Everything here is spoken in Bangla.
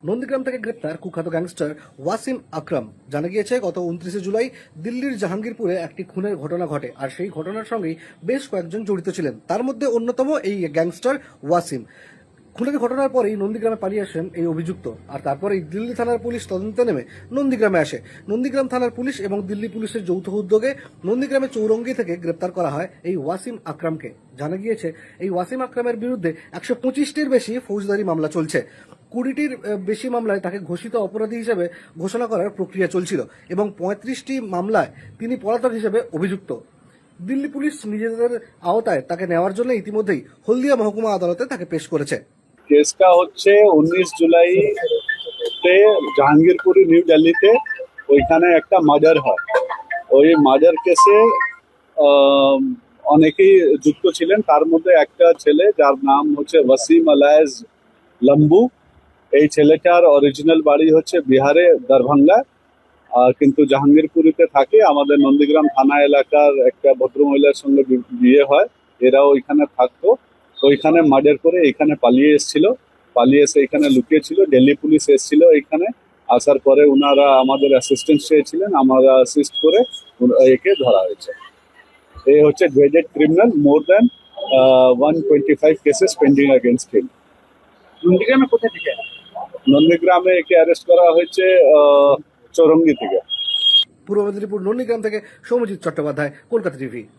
নন্দীগ্রাম থেকে গ্রেপ্তার কুখ্যাত গ্যাংস্টার ওয়াসিম আকরাম। জানা গিয়েছে গত 29 জুলাই দিল্লির জাহাঙ্গীরপুরে একটি খুনের ঘটনা ঘটে, আর সেই ঘটনার সঙ্গেই বেশ কয়েকজন জড়িত ছিলেন। তার মধ্যে অন্যতম এই গ্যাংস্টার ওয়াসিম। খুনের ঘটনার পরেই নন্দীগ্রামে পালিয়ে আসেন এই অভিযুক্ত, আর তারপরেই দিল্লি থানার পুলিশ তদন্তে নেমে নন্দীগ্রামে আসে। নন্দীগ্রাম থানার পুলিশ এবং দিল্লি পুলিশের যৌথ উদ্যোগে নন্দীগ্রামে চৌরঙ্গি থেকে গ্রেপ্তার করা হয় এই ওয়াসিম আকরামকে। জানা গিয়েছে এই ওয়াসিম আকরামের বিরুদ্ধে 125টির বেশি ফৌজদারি মামলা চলছে। 20টির বেশি মামলায় তাকে ঘোষিত অপরাধী হিসেবে ঘোষণা করার প্রক্রিয়া চলছিল এবং 35টি মামলায় তিনি পলাতক হিসেবে অভিযুক্ত। দিল্লি পুলিশ নিজেদের আওতায় তাকে নেওয়ার জন্য ইতিমধ্যেই হলদিয়া মহকুমা আদালতে তাকে পেশ করেছে। কেসটা হচ্ছে 19 জুলাইতে জাহাঙ্গীরপুরি নিউ দিল্লিতে ওইখানে একটা মার্ডার হয়। ওই মার্ডার কেসে অনেকেই যুক্ত ছিলেন, তার মধ্যে একটা ছেলে যার নাম হচ্ছে ওয়াসিম আলায়েজ লম্বু। এই ছেলেটার অরিজিনাল বাড়ি হচ্ছে বিহারে দরভঙ্গা, কিন্তু জাহাঙ্গীরপুরিতে থাকে। আমাদের নন্দীগ্রাম থানা এলাকার একটা ভদ্রমহিলার সঙ্গে বিয়ে হয়, এরাও ওইখানে থাকতো। ওইখানে মার্ডার করে এখানে পালিয়ে এসে এখানে লুকিয়েছিল। দিল্লি পুলিশ এসেছিল এখানে, আসার পরে ওনারা আমাদের অ্যাসিস্ট্যান্স চেয়েছিলেন, আমরা অ্যাসিস্ট করে একে ধরা হয়েছে। এই হচ্ছে graded criminal, more than 125 cases pending against him. নন্দীগ্রামে কোথা থেকে? নন্দীগ্রামে একে অ্যারেস্ট করা হয়েছে চৌরঙ্গি থেকে। পূর্ব মেদিনীপুর নন্দীগ্রাম থেকে সৌম্যজিৎ চট্টোপাধ্যায়, কলকাতা টিভি।